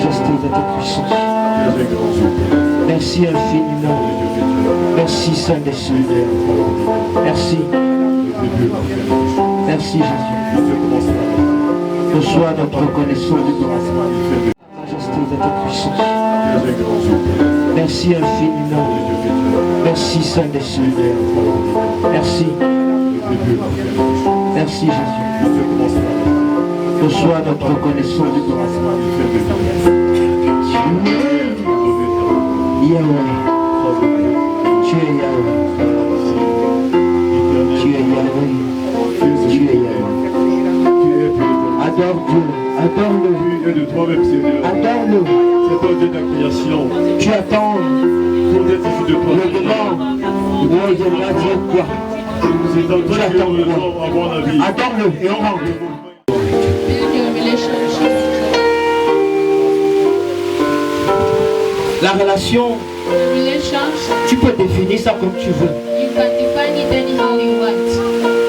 majesté, de ta puissance. Merci infiniment. Merci Saint des Seigneurs. Merci. Merci Jésus. Reçois notre reconnaissance. Majesté, de ta puissance. Merci infiniment. Merci Saint des Seigneurs. Merci. Merci Jésus. Reçois notre reconnaissance. Yahweh. Tu es Yahweh. Tu es Yahweh. Tu es Yahweh. Adore Dieu. Adore-le. Adore-le. C'est toi Dieu de la création. Tu attends Pour d'être issu de toi. le moment où il viendra dire quoi. C'est en toi que nous devons avoir la vie. Adore-le et on rentre. La relation, tu peux définir ça comme tu veux.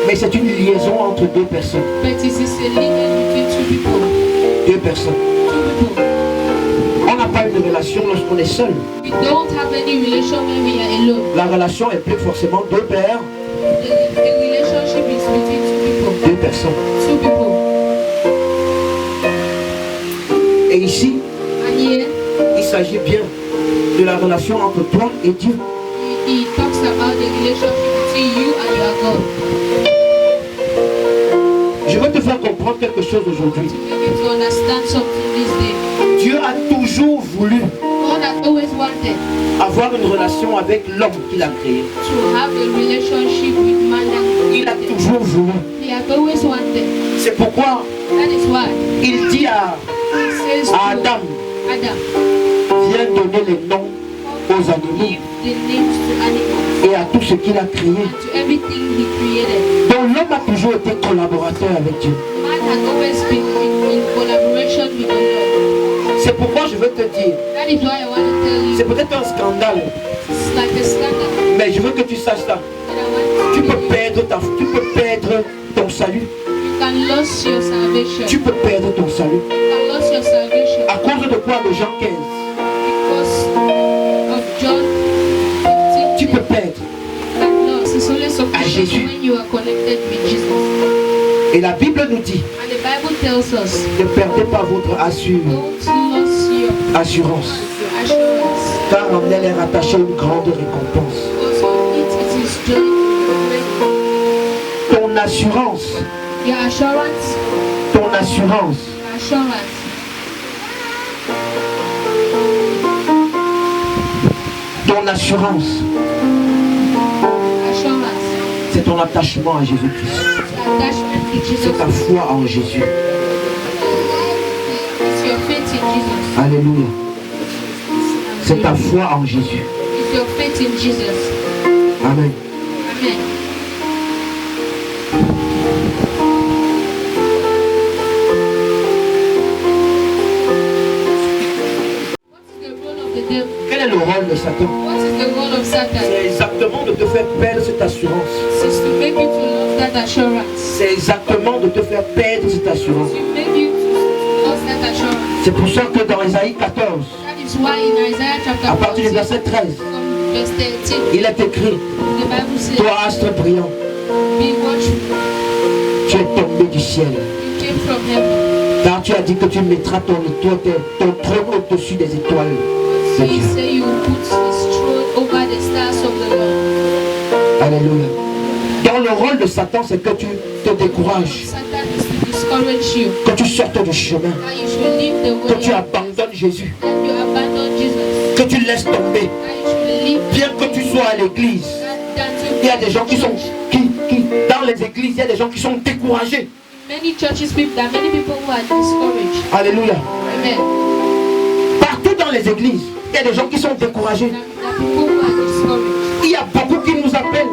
Mais c'est une liaison entre deux personnes. Deux personnes. On n'a pas une relation lorsqu'on est seul. La relation est plus forcément deux pères. Deux personnes. Et ici, il s'agit bien de la relation entre toi et Dieu. Je veux te faire comprendre quelque chose aujourd'hui. Dieu a toujours voulu avoir une relation avec l'homme qu'il a créé. Il a toujours voulu. C'est pourquoi il dit à Adam, viens donner les noms aux animaux et à tout ce qu'il a créé. Donc l'homme a toujours été collaborateur avec Dieu. C'est pourquoi je veux te dire, c'est peut-être un scandale, mais je veux que tu saches ça. Tu peux perdre ton salut. Tu peux perdre ton salut. À cause de quoi? De Jean 15. Tu peux perdre à Jésus. Et la Bible nous dit, ne perdez pas votre assurance, car en elle est rattachée une grande récompense. Ton assurance, ton assurance, ton assurance, c'est ton attachement à Jésus-Christ. C'est ta foi en Jésus. Alléluia. C'est ta foi en Jésus. Amen. Quel est le rôle de Satan? C'est exactement de te faire perdre cette assurance. C'est exactement de te faire perdre cette assurance. C'est pour ça que dans Isaïe 14, à partir du verset 13, il est écrit, toi astre brillant, tu es tombé du ciel. Car tu as dit que tu mettras ton trône au-dessus des étoiles de Dieu. Alléluia. Dans le rôle de Satan, c'est que tu te décourages, que tu sortes du chemin, que tu abandonnes Jésus, que tu laisses tomber. Bien que tu sois à l'église, il y a des gens qui sont, dans les églises, il y a des gens qui sont découragés. Alléluia. Amen. Partout dans les églises, il y a des gens qui sont découragés. Il y a beaucoup qui nous appellent.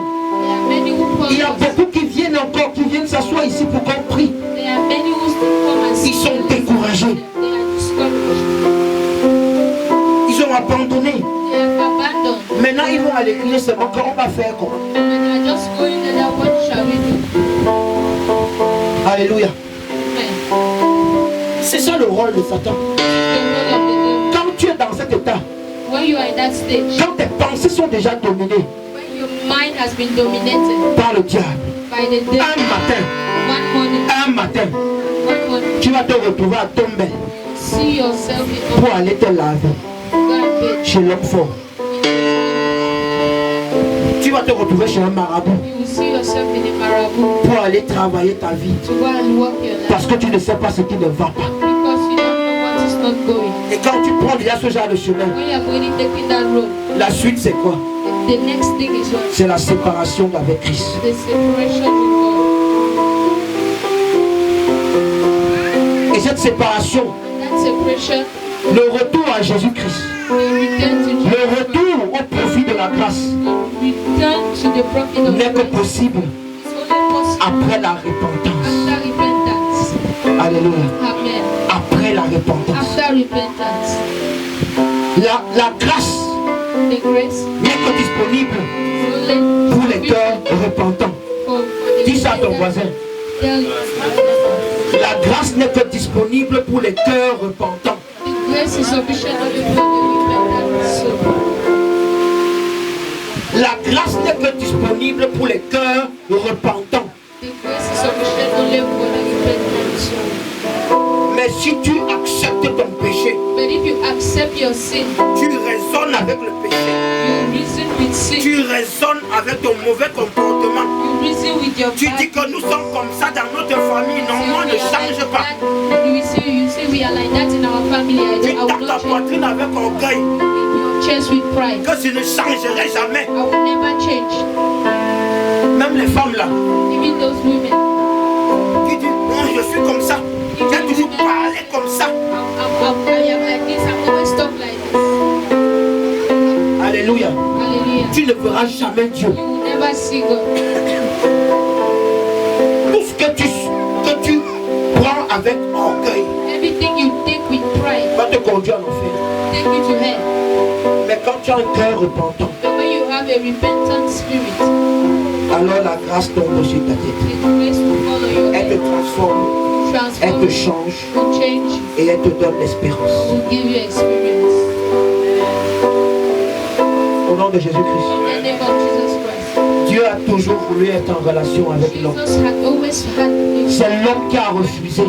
Il y a beaucoup qui viennent encore, qui viennent s'asseoir ici pour qu'on prie. Ils sont découragés. Ils ont abandonné. Maintenant ils vont à l'église seulement quand on va faire comment? Alléluia. C'est ça le rôle de Satan. cet état, when you are in that stage, quand tes pensées sont déjà dominées when your mind has been dominated par le diable, by the devil, un matin, one morning, tu vas te retrouver à tomber see yourself in pour aller te laver garbage. chez l'homme fort. Tu vas te retrouver chez un marabout You will see yourself in a marabout pour aller travailler ta vie. to go and walk your life Parce que tu ne sais pas ce qui ne va pas. because you don't know what is not going. Et quand tu prends déjà ce genre de chemin, When you are going to take that road, la suite c'est quoi? the next thing is what? C'est la séparation avec Christ. The separation with Et cette séparation, God. That separation, le retour à Jésus-Christ, the return to Jesus, le retour au profit de la grâce the return to the profit of n'est que Christ possible is only possible après la repentance. after repentance. Alléluia. Amen. Après la repentance. After repentance, La grâce the grace n'est que disponible is only pour les cœurs repentants. for the Dis ça à ton voisin. Tell you. La grâce n'est que disponible pour les cœurs repentants. The grace is sufficient only for the repentant soul. La grâce n'est que disponible pour les cœurs repentants. The grace is sufficient only for the repentant soul. Mais si tu acceptes ton péché, But if you accept your sin, tu raisonnes avec le péché, you reason with sin, tu raisonnes avec ton mauvais comportement, you reason with your tu bad. dis que nous sommes comme ça dans notre famille, non, moi ne change pas. You say we are like that in our family. Tu I will tapes ta not change. poitrine avec orgueil, Your chest with pride. que je ne changerai jamais. I will never change. Même les femmes là, Even those women. qui disent, non, je suis comme ça, j'ai toujours parlé comme ça. I am like this. I'm always talk like this. Alléluia. Hallelujah. Tu ne verras jamais Dieu. You will never see God. Tout ce que tu prends avec orgueil Everything you take with pride va te conduire en enfer. take you to hell. Mais quand tu as un cœur repentant, But when you have a repentant spirit, alors la grâce tombe sur ta tête. the grace will follow your Elle te head. transforme, elle Transform te you, change will change, et elle te donne l'espérance. will give you experience. Au nom de Jésus-Christ. In the name of Jesus Christ. Dieu a toujours voulu être en relation avec l'homme. Jesus had always had C'est l'homme qui a refusé.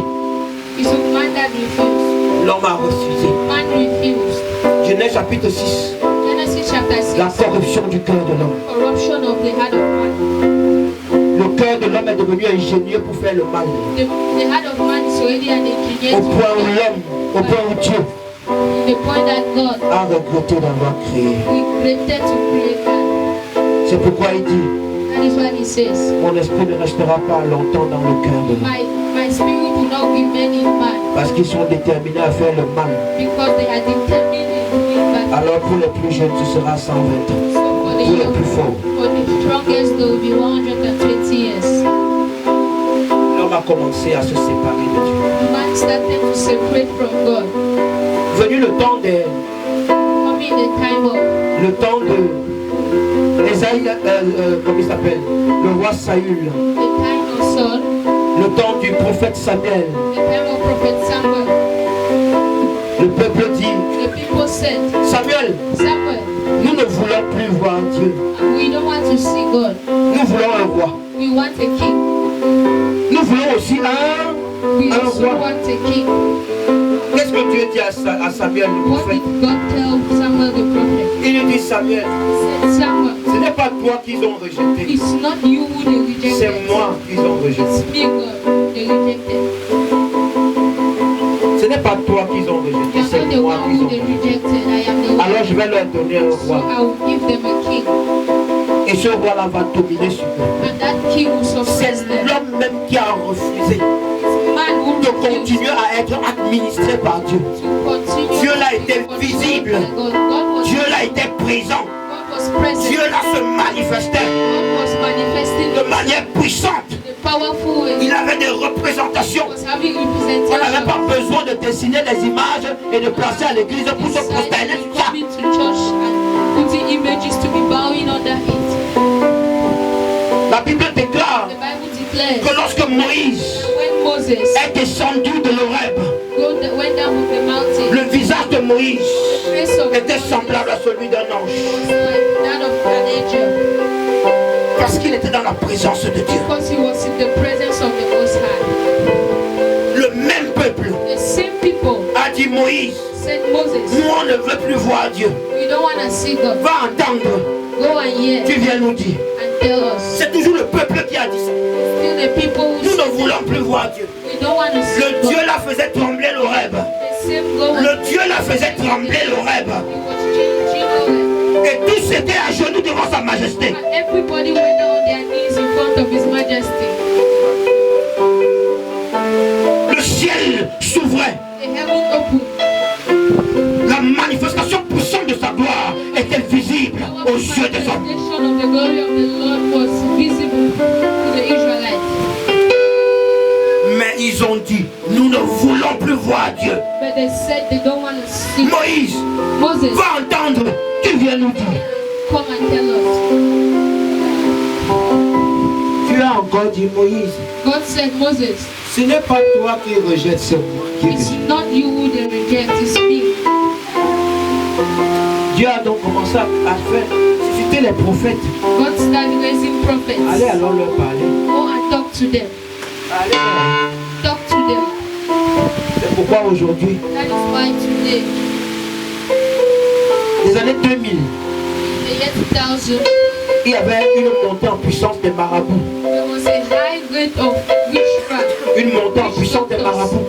it's a man that refused. L'homme a refusé. Man refused. Genèse chapitre 6. Genesis chapter 6. La corruption du cœur de l'homme. Corruption of the heart of man. Le cœur de l'homme est devenu ingénieux pour faire le mal. The heart of man is already an engineer. Au point où l'homme, au point où Dieu The point that God a regretté d'avoir créé. regretted to create man. C'est pourquoi il dit, That is what he says. mon esprit ne restera pas longtemps dans le cœur de l'homme. My spirit will not remain in man Parce qu'ils sont déterminés à faire le mal. because they are determined in doing bad. Alors pour les plus jeunes, ce sera 120 ans. So for the Pour les young, plus forts, for the strongest, there will be 120 years. l'homme a commencé à se séparer de Dieu. Man started to separate from God. Venu le temps des, Coming the time of Esaïe, comment il s'appelle, le roi Saül, the time of Saul, le temps du prophète Samuel. the time of Prophet Samuel. Le peuple dit, The people said, Samuel, Samuel, nous ne voulons plus voir Dieu. we don't want to see God. Nous voulons un roi. We want a king. Nous voulons aussi un We also roi. want a king. Qu'est-ce que Dieu dit à Samuel, le What prophète? did God tell Samuel the prophet? Il lui dit, Samuel, He said, Samuel, ce n'est pas toi qu'ils ont rejeté, it's not you who they rejected. c'est moi qu'ils ont rejeté. It's me, God, they rejected. Ce n'est pas toi qu'ils ont rejeté, You're not c'est the moi one qu'ils who ont they rejeté. rejected. I am the one. Alors je vais leur donner un So roi. I will give them a king. Et ce roi-là va dominer sur eux. And that king will C'est suppress them. l'homme même qui a refusé Man who de refused continuer à être administré par Dieu. to continue. Dieu l'a to be été controlled visible. by God. God was, Dieu l'a été présent. God was present. Dieu là se manifestait God was manifesting de manière puissante. the powerful way. Il avait des représentations. Was having On n'avait representation. pas besoin de dessiner des images et de placer à l'église pour se prosterner sur ça. Coming to church and putting images to be bowing under it. La Bible déclare The Bible declares que lorsque Moïse when Moses est descendu de l'Horeb, went down from the mountain, le visage de Moïse était semblable à celui d'un ange. Parce qu'il était dans la présence de Dieu. Le même peuple a dit Moïse, nous on ne veut plus voir Dieu. Va entendre. Tu viens nous dire. C'est toujours le peuple qui a dit ça. Nous ne voulons plus voir Dieu. Le Dieu là faisait trembler l'Horeb. Le Dieu là faisait trembler l'Horeb. Et tous étaient à genoux devant sa majesté. Le ciel s'ouvrait. La manifestation puissante de sa gloire était visible aux yeux des hommes. Mais ils ont dit, nous ne voulons plus voir Dieu. Moïse, va entendre, tu viens nous dire. Tu as encore dit Moïse. God said, Moses, ce n'est pas toi qui rejettes, c'est moi qui it's rejette. not you who they reject, it's me. Dieu a donc commencé à faire susciter les prophètes. God started raising prophets. Allez alors leur parler. Go and talk to them. Allez. Talk to them. C'est pourquoi aujourd'hui, That is why today, les années 2000, in the year 2000, il y avait une montée en puissance des marabouts. there was a high rate of witchcraft. Une montée en puissance des marabouts.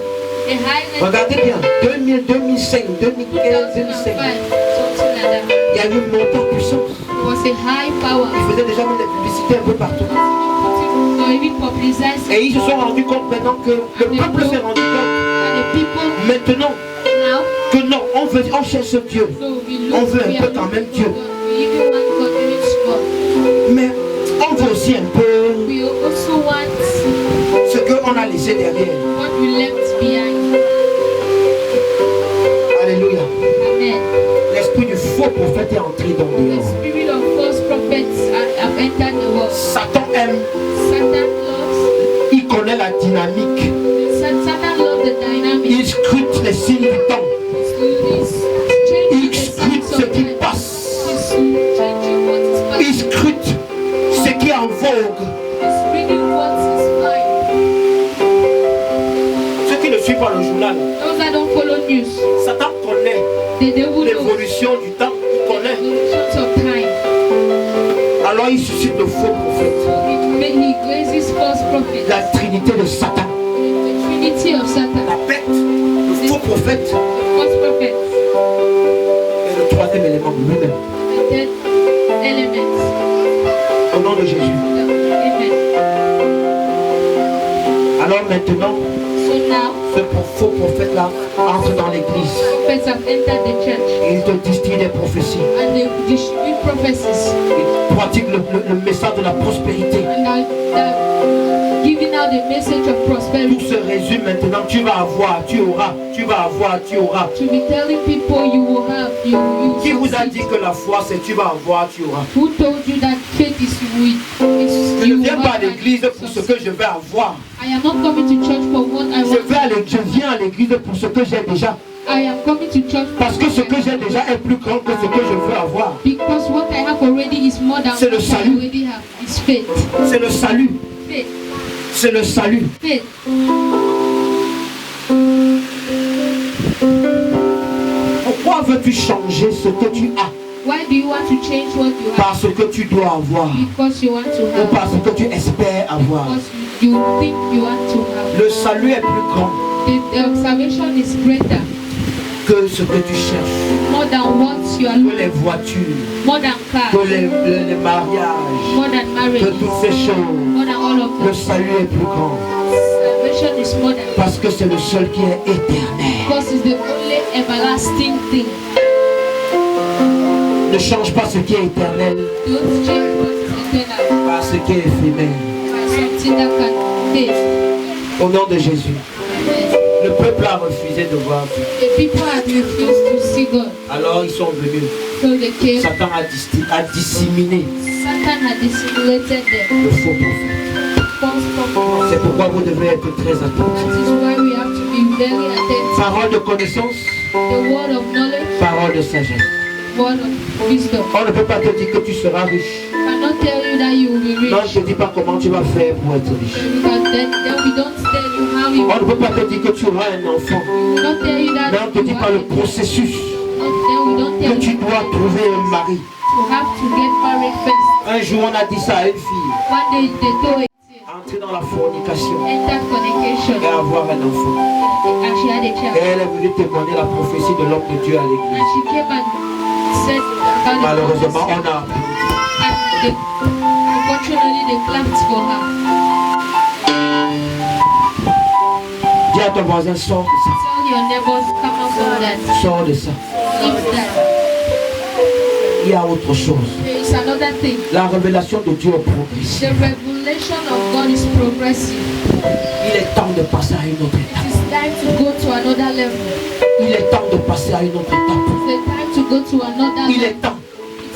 A high rate Regardez bien, 2000, 2005, 2015, 2005. 2005, something like that. Il y a eu une montée en puissance. It was a high power. Ils faisaient déjà même des publicités un peu partout. So even publicized Et ils se sont rendus compte maintenant que le peuple s'est rendu compte and the people maintenant now, que non, on cherche Dieu. so we On look, veut un we peu are quand même looking Dieu. for God. We even want God even small. Mais on veut aussi un peu We also want ce qu'on a laissé derrière. what we left behind. Alléluia. Amen. L'esprit du faux prophète est entré dans le The dehors. spirit of false prophets have entered the world. Satan aime, Satan loves, il connaît la dynamique. Satan loves the dynamic. Il scrute les signes du temps. He's Il changing the scrute signs ce of qui time. passe. He's changing what is Il passing. scrute ce qui est en vogue. He's reading what is flying. Ceux qui ne suivent pas le journal, Those that don't follow news, Satan connaît the devil knows l'évolution du temps. Il the connaît. evolutions of time. Alors il suscite de faux prophètes. So he raises false prophets. La trinité de Satan. The trinity of Satan. La bête, le faux prophète The false prophets. et le troisième élément lui-même. The dead elements. Au nom de Jésus. Amen. Alors maintenant, So now, ce faux prophète-là entre dans l'église. prophets have entered the church Et il te distille des prophéties. and they distribute prophecies Il pratique le message de la prospérité. and are giving out the message of Tout prosperity. se résume maintenant. Tu vas avoir, tu auras, tu vas avoir, tu auras. To be telling people you will have, you Qui vous a succeed. dit que la foi c'est tu vas avoir, tu auras? Who told you that faith is with? Je ne viens pas à l'église pour ce que je vais avoir. I am not coming to church for what I want. Je viens à l'église pour ce que j'ai déjà. I am coming to church Parce que ce que j'ai déjà est plus grand que ce que je veux avoir. because what I have already is more than C'est le what I salut. already have. It's faith. C'est le salut. Faith. C'est le salut. Faith. Pourquoi veux-tu changer ce que tu as? Why do you want to change what you have? Parce que tu dois avoir. Because you want to Ou have. parce que tu espères avoir. Because you think you want to have. Le salut est plus grand The salvation is greater, que ce que tu cherches. more than what you are Que looking les voitures, more than que cars, les mariages, more than que marriage, toutes ces choses. more than all of Le them. salut est plus grand. Salvation is more than Parce que c'est le seul qui est éternel. because it's the only everlasting thing. Ne change pas ce qui est éternel Don't change what is eternal par ce qui est éphémère. by something that can fade. Au nom de Jésus. Amen. Le peuple a refusé de voir Dieu. The people have refused to see God, Alors ils sont venus. so they came. Satan a disséminé Satan had dissimulated them. le faux prophète. False prophets. C'est pourquoi vous devez être très That attentifs. is why we have to be very attentive. Parole de connaissance, The word of knowledge. Parole de sagesse. Word of wisdom. On ne peut pas te dire que tu seras riche. Cannot tell you that you will be rich. Non, je ne te dis pas comment tu vas faire pour être riche. Because then we don't tell you how you On ne peut pas te dire que tu auras un enfant. not tell you that Mais on ne te dit pas le processus we don't tell que tu dois trouver un mari. you have to get married first. Un jour, on a dit ça à une fille. One day they told it Entrer dans la fornication enter fornication et avoir un enfant. and she had a Et child. elle est venue témoigner la prophétie de l'homme de Dieu à And l'église. she came and said about Malheureusement, on a appris. and unfortunately they clapped for her. Dis à ton voisin, sors de Tell your neighbors come out of that. ça. Sors de ça. Leave that. Il y a autre chose. There is another thing. La révélation de Dieu est progressive. The revelation of God is progressive. Il est temps de passer à une autre étape. It is time to go to another level. Il est temps de passer à une autre étape. It's time to go to another Il level. est temps.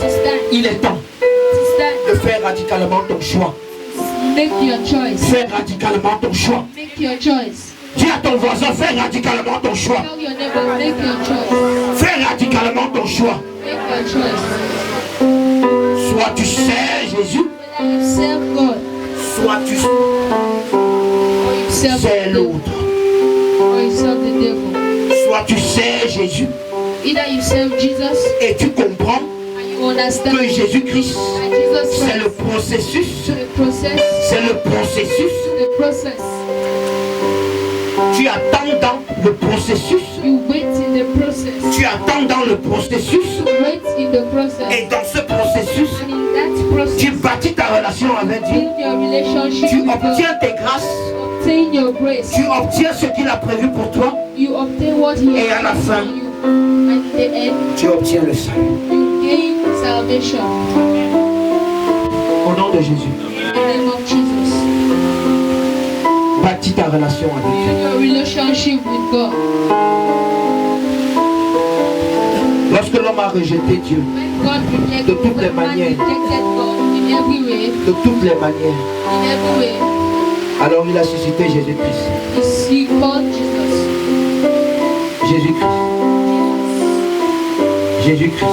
It is time. Il est temps It is time. de faire radicalement ton choix. Make your choice. Fais radicalement ton choix. Make your choice. Dis à ton voisin, fais radicalement ton choix. Tell your neighbor, make your choice. Fais radicalement ton choix. Make your choice. Soit tu sais Jésus, Whether you serve God soit tu or you serve sais the devil, l'autre. or you serve the devil. Soit tu sais Jésus Either you serve Jesus et tu comprends and you understand que Jésus-Christ, that Jesus c'est le Christ processus. the process, C'est le processus. the process. Tu attends dans le processus. You wait in the process. Tu attends dans le processus. Wait in the process. Et dans ce processus, And in that process, tu bâtis ta relation avec Dieu. build your relationship Tu with God. obtiens tes grâces. Obtain your grace. Tu obtiens ce qu'il a prévu pour toi. You obtain what He Et à la has fin, for you. And in the end, tu obtiens le salut. you gain salvation. Au nom de Jésus, In the name of Jesus. bâtis ta relation avec Dieu. Build your relationship with God. Lorsque l'homme a rejeté Dieu, When God rejected, De toutes les when man manières. rejected God in every way, de toutes les manières, in every way, alors il a suscité Jésus-Christ. He called Jesus. Jésus-Christ. Jésus-Christ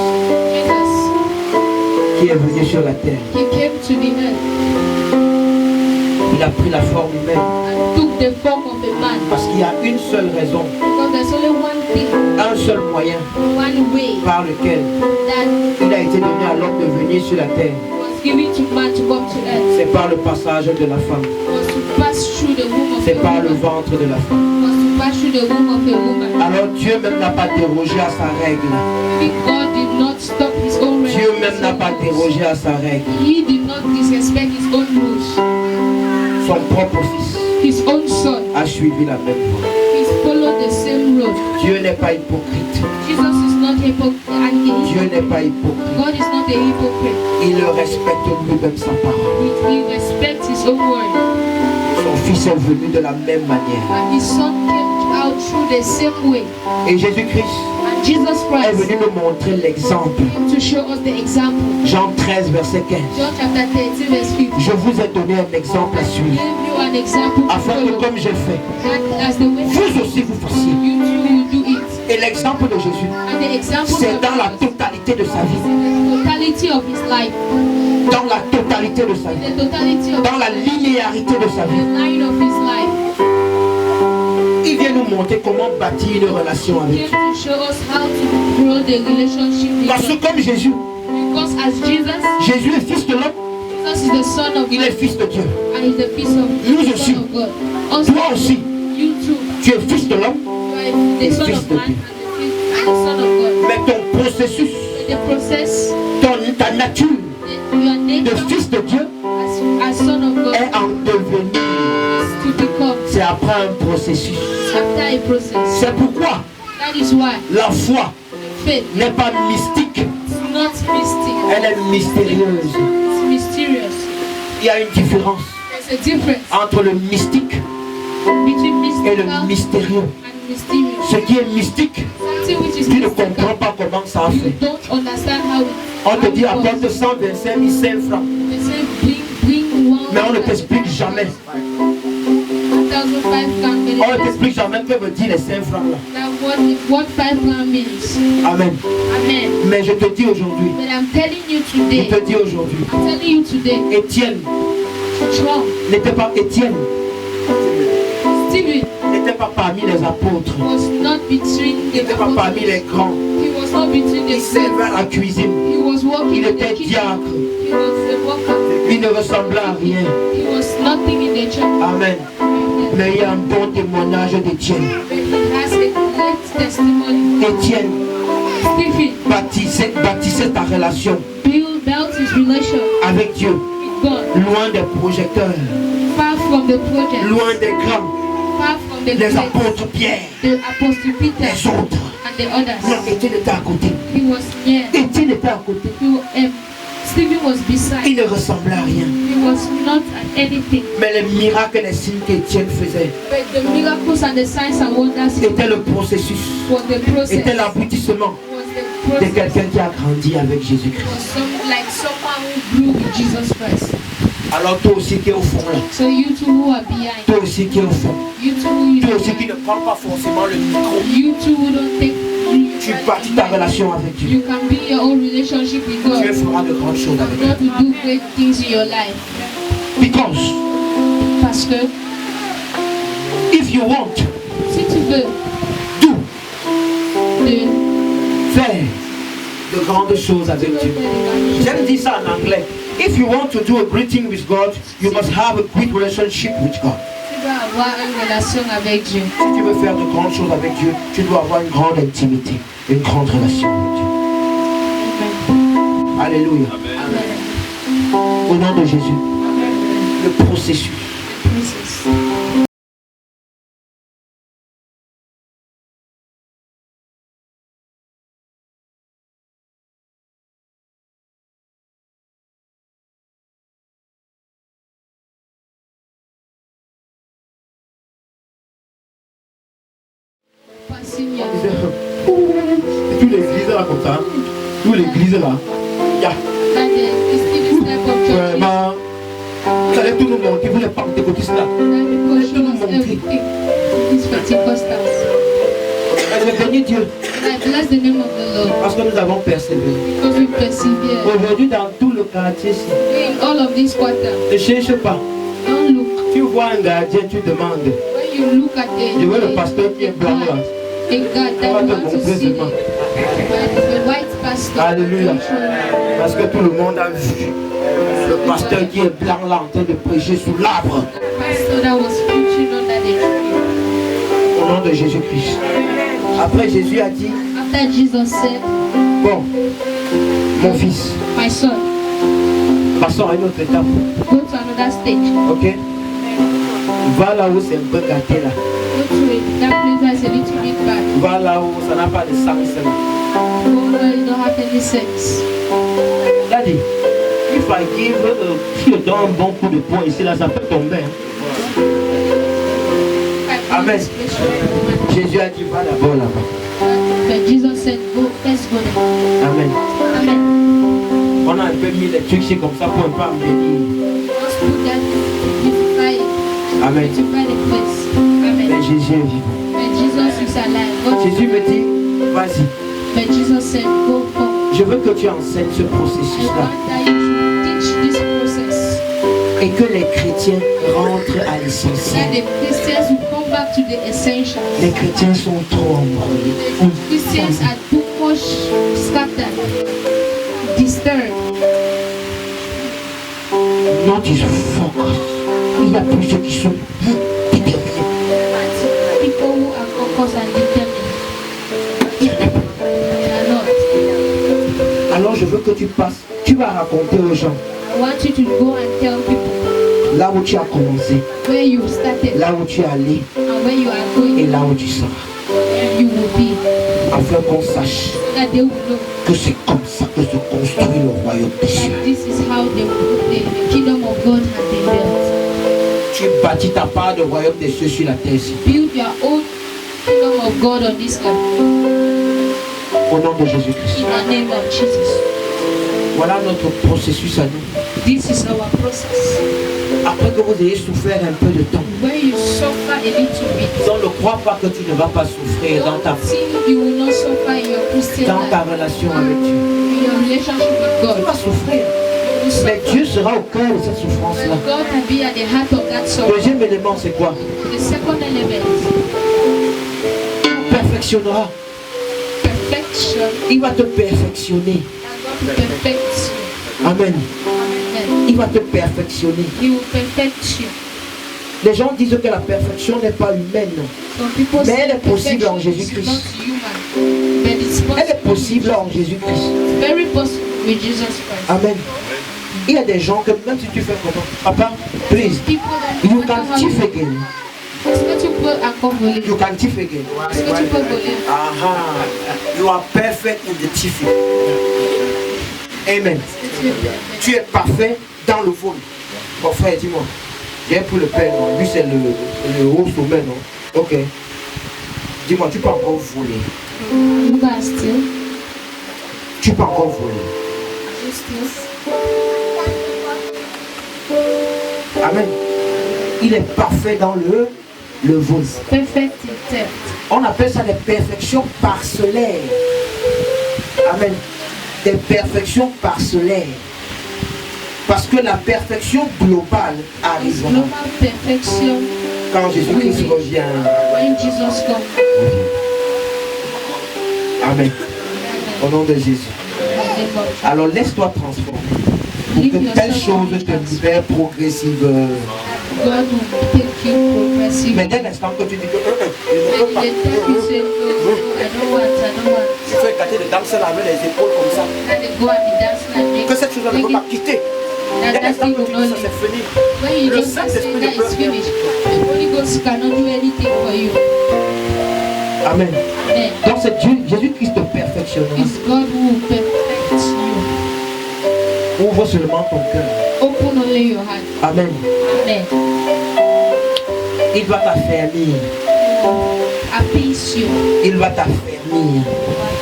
Jesus. qui est venu sur la terre. He came to the earth Il a pris la forme humaine and took the form of a man. parce qu'il y a une seule raison, Because there's only one thing, un seul moyen one way par lequel that il a été donné à l'homme de venir sur la terre. was given to man to come to earth. C'est par le passage de la femme. Was to pass through the womb of C'est a par le woman. ventre de la femme. Was to pass through the womb of a woman. Alors Dieu même n'a pas dérogé à sa règle. God did not stop His own Dieu même n'a pas dérogé à sa règle. He did not disrespect His own rules. Son propre fils His own son. a suivi la même voie. He followed the same road. Dieu n'est pas hypocrite. Jesus is not hypocrite. Dieu n'est pas hypocrite. God is not a hypocrite. Il respecte lui-même sa parole. He respects His own word. Son fils est venu de la même manière. And His son came out through the same way. Et Jésus-Christ And Jesus est Christ venu nous montrer l'exemple. came to show us the example. Jean 13, verset 15. John chapter 13 verse 15. Je vous ai donné un exemple à I suivre, gave you an example to afin que follow. comme j'ai fait, And as the way vous aussi vous fassiez. you will do it. Et l'exemple de Jésus, And the example c'est of dans la Jesus, totalité de sa vie. the totality of His life. Dans la totalité de sa vie. The totality of Dans la linéarité de sa the vie. line of His life. Il vient nous montrer comment bâtir une relation He avec came Dieu. to show us how to grow the relationship with Parce que God. comme Jésus, Because as Jésus est fils de l'homme, Jesus is the Son of il God est fils de Dieu. and is the peace of Nous the aussi. Son of God. Also, Toi aussi, you too. tu es fils de l'homme, You are the Son fils of de man Dieu. and the Son of God. mais ton processus, The process, ta nature your de nature fils de Dieu as Son of God est en devenir. is to become C'est après un processus. after a process. C'est pourquoi That is why la foi faith n'est pas mystique, is not mystic. elle est mystérieuse. It's mysterious. Il y a une différence There's a difference entre le mystique between et le mystical mystérieux. and mysterious. Ce qui est mystique, Something which is tu ne mystical, comprends pas comment ça a you fait. don't understand how it On te dit how it apporte 125 500 francs, They say bring one. mais on ne t'explique jamais. 1,500 On ne t'explique jamais que veut dire les 5 francs là. Now what pipeline means. Amen. Amen. Mais je te dis aujourd'hui, But I'm telling you je today, te dis aujourd'hui, I'm telling you today, Étienne John, n'était pas Étienne, Stephen n'était pas parmi les apôtres, was not between il the n'était pas parmi les apostles. grands. He was not between Il the servait saints. à la cuisine, He was working il in the était kitchen. diacre, He was a worker. il ne ressemblait à rien. He was nothing in the church. Amen. Mais il y a un bon témoignage d'Étienne. But he has a great testimony. Étienne Stephen bâtissait ta relation built his relation avec Dieu, with God, loin des projecteurs, far from the project, loin des grands, far from the les great, apôtres Pierre, the Apostle Peter les autres. and the others. Non, Étienne était à côté. He was near. Étienne était à côté. Stephen was beside. Il ne ressemblait à rien. He was not at anything. Mais les miracles et les signes qu'Étienne faisait But the miracles and the signs and wonders était le processus, was the process. était l'aboutissement Was the de process. quelqu'un qui a grandi avec Jésus-Christ. Was like someone who grew with Jesus Christ. Alors toi aussi qui es au fond là, So you two who are behind, toi aussi qui es au fond, you two who toi are aussi qui behind, ne prends pas forcément le micro, you two who don't take. tu bâtis ta relation avec Dieu. You can be your own relationship with God. Dieu fera de grandes choses avec toi. God will do great things in your life. Because Parce que if you want si tu veux to de faire de grandes choses avec Dieu, j'aime dire ça en anglais. If you want to do a great thing with God, you must have a great relationship with God. tu dois avoir une relation avec Dieu. Si tu veux faire de grandes choses avec Dieu, tu dois avoir une grande intimité, une grande relation avec Dieu. Amen. Alléluia. Amen. Au nom de Jésus, Amen. le processus. Jesus. Passion. Tous les églises là comme ça, tous les églises là, il y a And the students type of churches. vraiment, Vous allez tout nous montrer, vous les pentecôtistes là. Because she was everything. These Pentecostals. Je vais bénir Dieu And I bless the name of the Lord. parce que nous avons persévéré. Because we persevere. Aujourd'hui, dans tout le quartier, In all of this quarter, ne cherche pas. don't look. Tu vois un gardien, tu demandes. When you look at Je veux le pasteur qui est blanc là. a God that wants to see the white pastor. Alléluia. Parce que tout le monde a vu le pasteur qui est blanc là en train de prêcher sous l'arbre. Pastor that was preaching under the tree. Au nom de Jésus-Christ. Après, Jésus a dit, After Jesus said, bon, mon fils, my son, passons à une autre étape. go to another stage. Ok? Va là où c'est un peu gâté là. Go to it. That place where it's a little bit bad. Va là où ça n'a pas de sens là. Go where you don't have any sense. Il a dit, if I give, si je donne un bon coup de poing ici là, ça peut tomber. Hein. Amen. Jésus a dit, va d'abord là-bas. But Jesus said, go, let's go there. Amen. Amen. On a un peu mis les trucs ici comme ça pour un peu embellir. Just put that, beautify it. Amen. Beautify the place. Mais Amen. Jésus est vivant. But Jesus is alive. God Jésus me dit, vas-y, But Jesus said, go forward. je veux que tu enseignes ce I processus-là want that you should teach this process. et que les chrétiens rentrent à That l'essentiel. the Christians will come back to the essentials. Les chrétiens sont trop embrouillés. The Christians are too much scattered, disturbed. Non, tu focus. Il y a plus ceux qui sont déterminés. People who are focused and determined. They are not. Alors je veux que tu passes, tu vas raconter aux gens I want you to go and tell people là où tu as commencé, where you started là où tu es allé and where you are et going, là où tu seras. and you will be, Afin qu'on sache so that they will know que c'est comme ça que se construit le royaume des cieux. that this is how the kingdom of God has been built. Tu bâtis ta part de royaume des cieux sur la terre ici. Build your own kingdom of God on this earth. Au nom de Jésus-Christ. In the name of Jesus. Voilà notre processus à nous. This is our process. Après que vous ayez souffert un peu de temps, when you suffer a little bit, donc ne crois pas que tu ne vas pas souffrir dans ta don't think you will not suffer in your Christian dans ta life, relation avec Dieu. in your relationship with Tu God. vas souffrir. You will Mais suffer. Dieu sera au cœur de cette souffrance-là. But God can be at the heart of that sorrow. Deuxième élément, c'est quoi? The second element, Il perfectionnera. perfection. Il va te perfectionner. And God will perfect you. Amen. Amen. Il va te perfectionner. He will perfect you. Les gens disent que la perfection n'est pas humaine. Some people Mais say elle est possible en perfection is Jésus-Christ. not human, but it's Elle est possible. possible en Jésus-Christ. Very possible with Jesus Christ. Amen. Il y a des gens que même si tu fais comment, papa, please, People that you no can matter how thief again. est-ce que tu peux encore voler? You can thief again. Est-ce que tu peux voler? Aha. You are perfect in the thiefing. Amen. Tu es parfait dans le vol. Bon frère, dis-moi. J'ai pour le père, non? Lui c'est le haut sommet, non? Ok. Dis-moi, tu peux encore voler. You can steal. Tu peux encore voler. You steal. Amen. Il est parfait dans le vol. Perfect in theft. On appelle ça des perfections parcellaires. Amen. Des perfections parcellaires. Parce que la perfection globale arrivera Global perfection quand Jésus-Christ revient. when Jesus comes. Amen. Au nom de Jésus. God Alors laisse-toi transformer. Pour que telle chose te libère progressivement. will take you progressively. Mais dès l'instant que tu dis que je ne And peux pas, the time you say, no, I don't want. tu fais éclater le danseur avec les épaules comme ça. And they go and be dancing and make Que cette chose ne peut pas quitter. Dès that l'instant thing que will tu not dis ça, leave. c'est fini. When you Le don't say Saint-Esprit that ne peut it's rien. finished, the Holy Ghost cannot do anything for you. Amen. Amen. Donc c'est Dieu, Jésus-Christ te perfectionnera. It's God who will perfect you. Ouvre seulement ton cœur. Open only your heart. Amen. Amen. Il va t'affermir. Appease you. Il va t'affermir.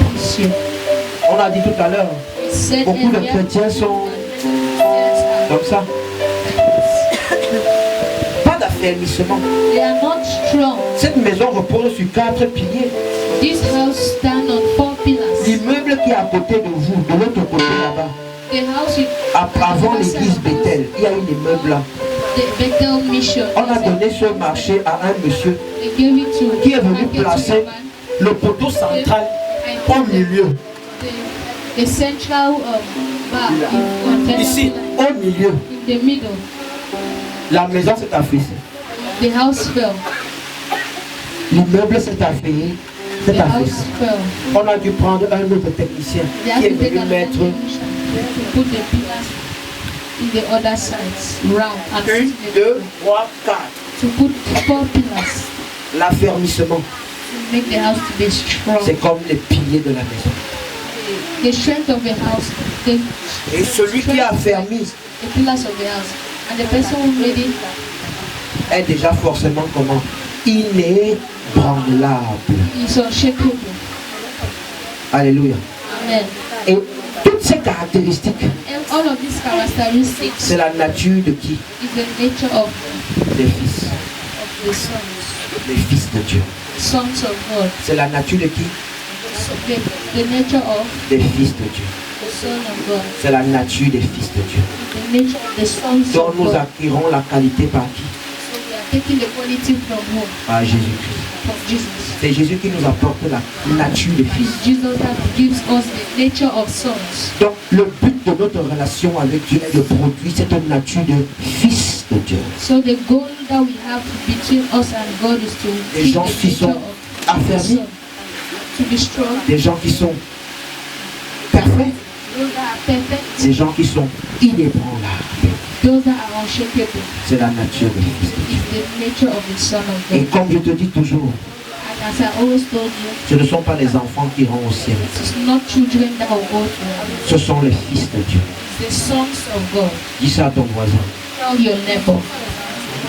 Appease you. On a dit tout à l'heure, He said beaucoup de earlier, chrétiens sont Christians are- comme ça. Pas d'affermissement. they are not strong. Cette maison repose sur 4 piliers. This house stands on 4 pillars. L'immeuble qui est à côté de vous, de l'autre côté là-bas, The house is avant l'église Bethel, il y a un immeuble là. the Bethel Mission. On a donné ce marché à un monsieur They gave it to qui est venu market to placer a man. le poteau central And au milieu. the central bar in Ici, au milieu. in the middle. La maison s'est affaissée. The house fell. L'immeuble s'est affaissé. The C'est house affaissé. fell. On a dû prendre un autre technicien They qui had est to take venu another mettre technician to put the pillars in the other sides round and 1, 2, 3, 4. to put 4 pillars L'affermissement, to make the house to be strong. c'est comme les piliers de la maison. The strength of the house, the Et celui qui a affermi the pillars of the house, and the person who made it est déjà forcément comment? Inébranlable. is unshakable. Alléluia. Amen. Et toutes ces caractéristiques, And all of these characteristics c'est la nature de qui? is the nature of Des fils. the sons, Les fils de Dieu. sons of God. C'est la nature de qui? So the nature of Des fils de Dieu. the Son of God. C'est la nature des fils de Dieu. The nature of the sons Donc of nous God. acquérons la qualité par qui? So we are taking the quality from whom? Par Jésus-Christ. From Jesus. C'est Jésus qui nous apporte la nature des fils. It's Jesus that gives us the nature of sons. Donc le but de notre relation avec Dieu est de produire cette nature de fils de Dieu. So the goal that we have between us and God is to Des keep gens the qui nature sont of the affermis, son. To be strong. des gens qui sont parfaits, Those that are perfect. des gens qui sont inébranlables. Those that are unshakable. C'est la nature des fils de Dieu. Is the nature of the Son of Et God. comme je te dis toujours, And as I always told you, ce ne sont pas les enfants qui iront au ciel. it is not children that will go to heaven. Ce sont les fils de Dieu. It's the sons of God. Dis ça à ton voisin. Tell your neighbor.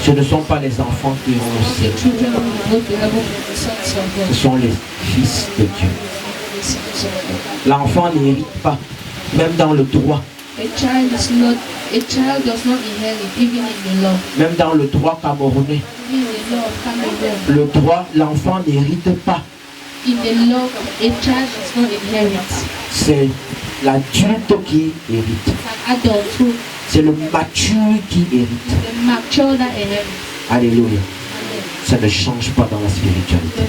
Ce ne sont pas les enfants qui iront au Not ciel. the children who will go to heaven, but the sons of Ce God. sont les fils de Dieu. The sons of God. L'enfant n'hérite pas, même dans le droit, A child does not inherit even in the law. même dans le droit camerounais. Le droit, l'enfant n'hérite pas. C'est l'adulte qui hérite. C'est le mature qui hérite. Alléluia. Ça ne change pas dans la spiritualité.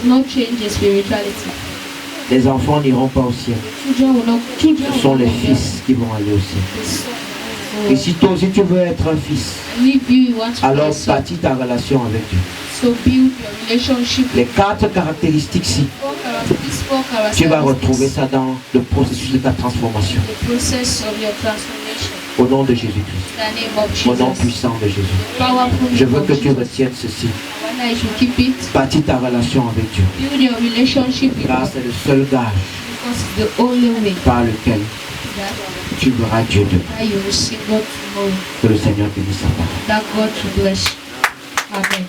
Les enfants n'iront pas au ciel. Ce sont les fils qui vont aller au ciel. Et si toi aussi tu veux être un fils, alors bâtis ta relation avec Dieu. Les 4 caractéristiques-ci, tu vas retrouver ça dans le processus de ta transformation. Au nom de Jésus-Christ. Au nom puissant de Jésus. Je veux que tu retiennes ceci. Bâtis ta relation avec Dieu. Car c'est le seul gage par lequel tu verras Dieu demain. Que le Seigneur bénisse sa parole. Amen.